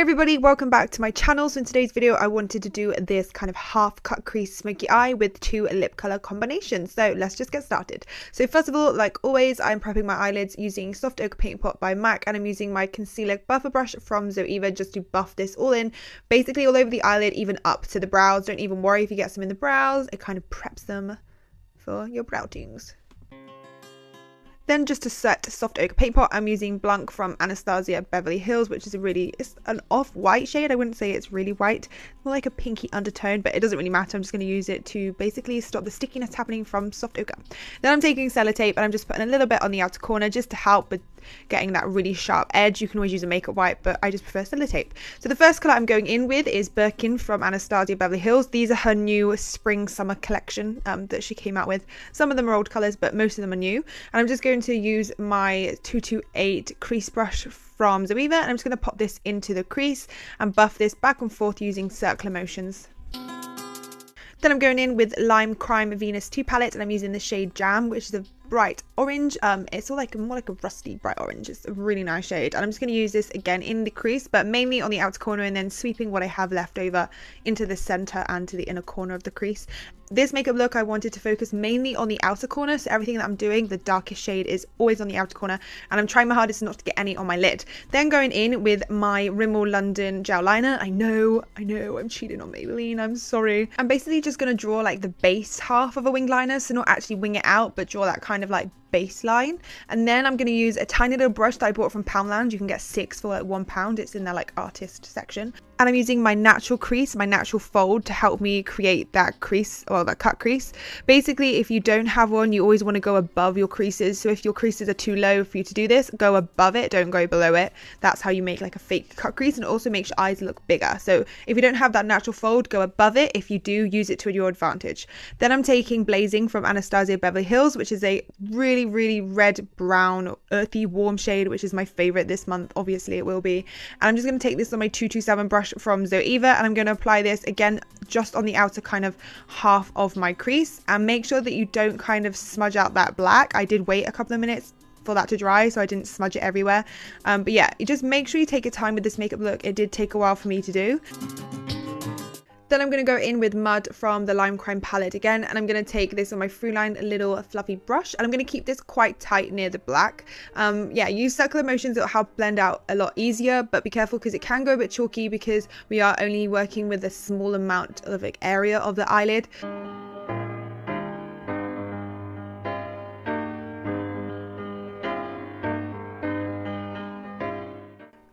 everybody, welcome back to my channel. So in today's video I wanted to do this kind of half cut crease smoky eye with two lip color combinations. So let's just get started. So first of all, like always, I'm prepping my eyelids using Soft Ochre Paint Pot by MAC, and I'm using my concealer buffer brush from Zoeva just to buff this all in, basically all over the eyelid, even up to the brows. Don't even worry if you get some in the brows, it kind of preps them for your brow tings. Then just to set Soft Ochre Paint Pot, I'm using Blanc from Anastasia Beverly Hills, which is it's an off-white shade. I wouldn't say it's really white, more like a pinky undertone, but it doesn't really matter. I'm just going to use it to basically stop the stickiness happening from Soft Ochre. Then I'm taking sellotape and I'm just putting a little bit on the outer corner just to help with getting that really sharp edge. You can always use a makeup wipe, but I just prefer sellotape. So the first colour I'm going in with is Birkin from Anastasia Beverly Hills. These are her new spring summer collection that she came out with. Some of them are old colours, but most of them are new. And I'm just going to use my 228 crease brush from Zoeva, and I'm just going to pop this into the crease and buff this back and forth using circular motions. Then I'm going in with Lime Crime Venus 2 palette, and I'm using the shade Jam, which is a bright orange. It's all like more like a rusty bright orange. It's a really nice shade, and I'm just going to use this again in the crease, but mainly on the outer corner, and then sweeping what I have left over into the center and to the inner corner of the crease. This makeup look, I wanted to focus mainly on the outer corner, so everything that I'm doing, the darkest shade is always on the outer corner, and I'm trying my hardest not to get any on my lid. Then going in with my Rimmel London gel liner. I know, I'm cheating on Maybelline, I'm sorry. I'm basically just going to draw like the base half of a wing liner, so not actually wing it out, but draw that kind of like baseline. And then I'm going to use a tiny little brush that I bought from Poundland. You can get 6 for like £1. It's in their like artist section, and I'm using my natural crease, my natural fold, to help me create that crease, or that cut crease. Basically, if you don't have one, you always want to go above your creases. So if your creases are too low for you to do this, go above it, don't go below it. That's how you make like a fake cut crease, and it also makes your eyes look bigger. So if you don't have that natural fold, go above it. If you do, use it to your advantage. Then I'm taking Blazing from Anastasia Beverly Hills, which is a really red brown earthy warm shade, which is my favorite this month. Obviously it will be. And I'm just going to take this on my 227 brush from Zoeva, and I'm going to apply this again just on the outer kind of half of my crease, and make sure that you don't kind of smudge out that black. I did wait a couple of minutes for that to dry, so I didn't smudge it everywhere, but yeah, you just make sure you take your time with this makeup look. It did take a while for me to do. Then I'm going to go in with Mud from the Lime Crime palette again, and I'm going to take this on my Throughline little fluffy brush, and I'm going to keep this quite tight near the black. Yeah, use circular motions, it'll help blend out a lot easier, but be careful because it can go a bit chalky because we are only working with a small amount of like area of the eyelid.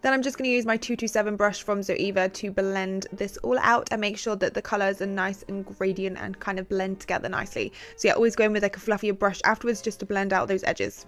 Then I'm just going to use my 227 brush from Zoeva to blend this all out and make sure that the colours are nice and gradient and kind of blend together nicely. So yeah, always go in with like a fluffier brush afterwards just to blend out those edges.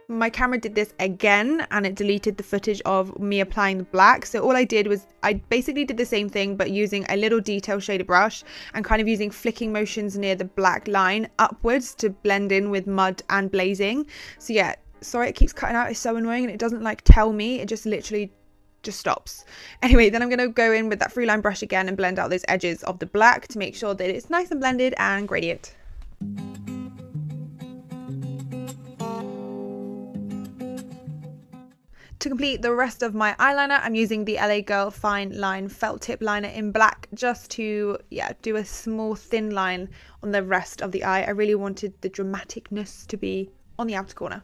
My camera did this again, and it deleted the footage of me applying the black. So all I did was I basically did the same thing, but using a little detail shaded brush and kind of using flicking motions near the black line upwards to blend in with Mud and Blazing. So yeah, sorry it keeps cutting out, it's so annoying, and it doesn't like tell me, it just literally just stops. Anyway, then I'm going to go in with that Throughline brush again and blend out those edges of the black to make sure that it's nice and blended and gradient. To complete the rest of my eyeliner, I'm using the LA Girl Fine Line Felt Tip Liner in black just to, yeah, do a small thin line on the rest of the eye. I really wanted the dramaticness to be on the outer corner.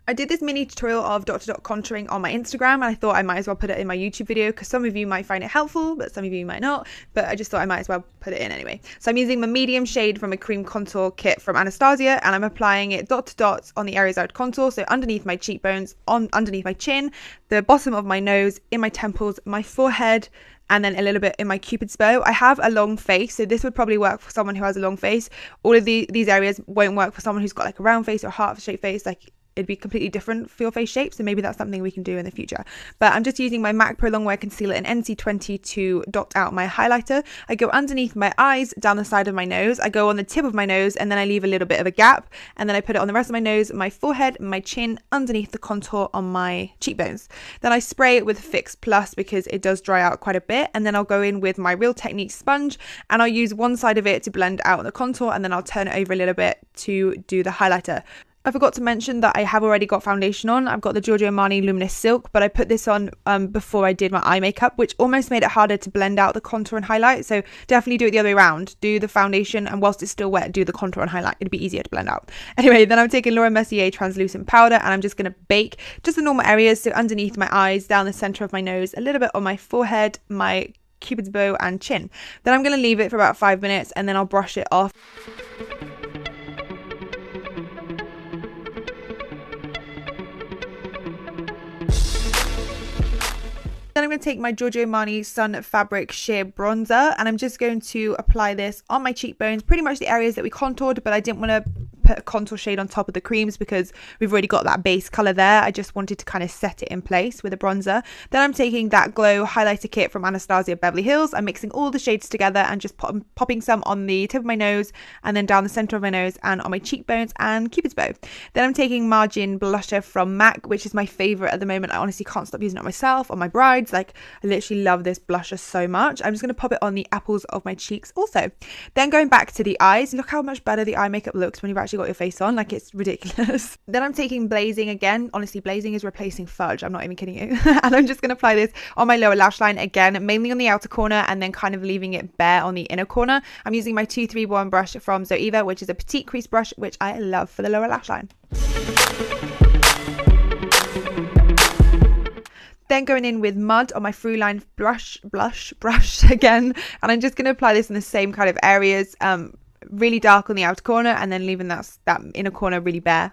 I did this mini tutorial of dot to dot contouring on my Instagram, and I thought I might as well put it in my YouTube video because some of you might find it helpful, but some of you might not, but I just thought I might as well put it in anyway. So I'm using my medium shade from a cream contour kit from Anastasia, and I'm applying it dot to dot on the areas I would contour, so underneath my cheekbones, underneath my chin, the bottom of my nose, in my temples, my forehead, and then a little bit in my Cupid's bow. I have a long face, so this would probably work for someone who has a long face. All of these areas won't work for someone who's got like a round face or heart-shaped face. Like, it'd be completely different for your face shape, so maybe that's something we can do in the future. But I'm just using my MAC Pro Longwear Concealer in NC20 to dot out my highlighter. I go underneath my eyes, down the side of my nose, I go on the tip of my nose, and then I leave a little bit of a gap, and then I put it on the rest of my nose, my forehead, my chin, underneath the contour on my cheekbones. Then I spray it with Fix Plus because it does dry out quite a bit, and then I'll go in with my Real Technique sponge, and I'll use one side of it to blend out the contour, and then I'll turn it over a little bit to do the highlighter. I forgot to mention that I have already got foundation on. I've got the Giorgio Armani Luminous Silk, but I put this on before I did my eye makeup, which almost made it harder to blend out the contour and highlight. So definitely do it the other way around. Do the foundation, and whilst it's still wet, do the contour and highlight. It'd be easier to blend out. Anyway, then I'm taking Laura Mercier translucent powder, and I'm just going to bake just the normal areas. So underneath my eyes, down the center of my nose, a little bit on my forehead, my cupid's bow and chin. Then I'm going to leave it for about 5 minutes, and then I'll brush it off. Then I'm going to take my Giorgio Armani Sun Fabric Sheer Bronzer, and I'm just going to apply this on my cheekbones, pretty much the areas that we contoured, but I didn't want to put a contour shade on top of the creams because we've already got that base color there. I just wanted to kind of set it in place with a bronzer. Then I'm taking that Glow highlighter kit from Anastasia Beverly Hills. I'm mixing all the shades together and just popping some on the tip of my nose, and then down the center of my nose and on my cheekbones and cupid's bow. Then I'm taking Margin blusher from MAC, which is my favorite at the moment. I honestly can't stop using it on myself, on my brides. Like, I literally love this blusher so much. I'm just going to pop it on the apples of my cheeks also. Then going back to the eyes, look how much better the eye makeup looks when you've actually got your face on. Like, it's ridiculous. Then I'm taking Blazing again. Honestly, Blazing is replacing fudge. I'm not even kidding you. And I'm just going to apply this on my lower lash line again, mainly on the outer corner, and then kind of leaving it bare on the inner corner. I'm using my 231 brush from Zoeva, which is a petite crease brush, which I love for the lower lash line. Then going in with Mud on my Throughline brush again, and I'm just going to apply this in the same kind of areas, really dark on the outer corner, and then leaving that inner corner really bare.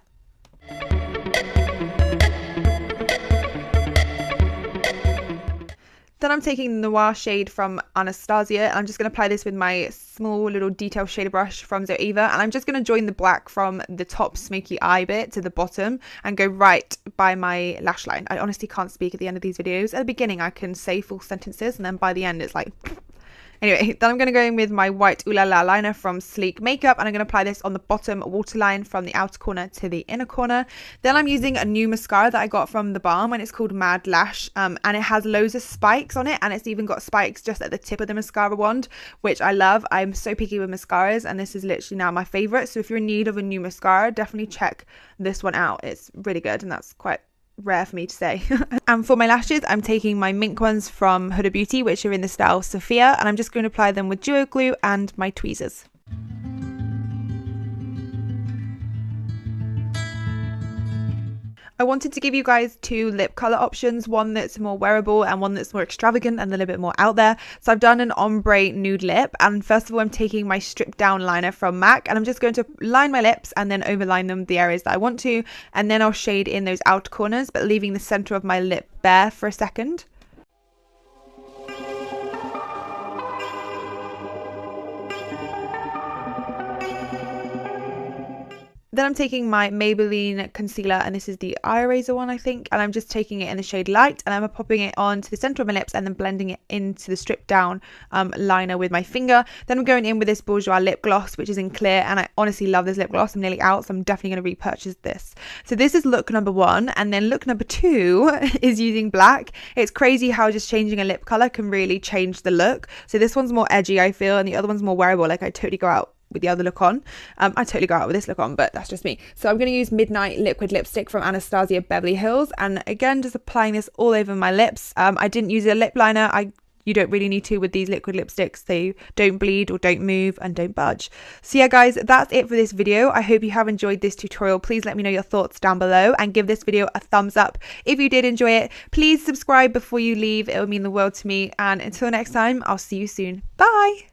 Then I'm taking the Noir shade from Anastasia, and I'm just going to apply this with my small little detail shader brush from Zoeva, and I'm just going to join the black from the top smoky eye bit to the bottom and go right by my lash line. I honestly can't speak at the end of these videos. At the beginning I can say full sentences, and then by the end it's like... Anyway, then I'm going to go in with my white Ooh La La liner from Sleek Makeup, and I'm going to apply this on the bottom waterline from the outer corner to the inner corner. Then I'm using a new mascara that I got from The Balm, and it's called Mad Lash, and it has loads of spikes on it, and it's even got spikes just at the tip of the mascara wand, which I love. I'm so picky with mascaras, and this is literally now my favorite. So if you're in need of a new mascara, definitely check this one out. It's really good, and that's quite rare for me to say. And for my lashes, I'm taking my Mink ones from Huda Beauty, which are in the style Sophia, and I'm just going to apply them with Duo Glue and my tweezers. I wanted to give you guys two lip color options, one that's more wearable and one that's more extravagant and a little bit more out there. So I've done an ombre nude lip, and first of all I'm taking my stripped down liner from MAC, and I'm just going to line my lips and then overline them the areas that I want to, and then I'll shade in those outer corners but leaving the center of my lip bare for a second. Then I'm taking my Maybelline concealer, and this is the eye eraser one, I think, and I'm just taking it in the shade Light, and I'm popping it onto the center of my lips and then blending it into the stripped down liner with my finger. Then I'm going in with this Bourjois lip gloss, which is in clear, and I honestly love this lip gloss. I'm nearly out, so I'm definitely going to repurchase this. So this is look number 1, and then look number 2 is using black. It's crazy how just changing a lip color can really change the look. So this one's more edgy, I feel, and the other one's more wearable. Like, I totally go out with the other look on. I totally go out with this look on, but that's just me. So I'm going to use Midnight Liquid Lipstick from Anastasia Beverly Hills, and again just applying this all over my lips. I didn't use a lip liner. You don't really need to with these liquid lipsticks. They don't bleed or don't move and don't budge. So yeah guys, that's it for this video. I hope you have enjoyed this tutorial. Please let me know your thoughts down below and give this video a thumbs up if you did enjoy it. Please subscribe before you leave. It would mean the world to me, and until next time, I'll see you soon. Bye.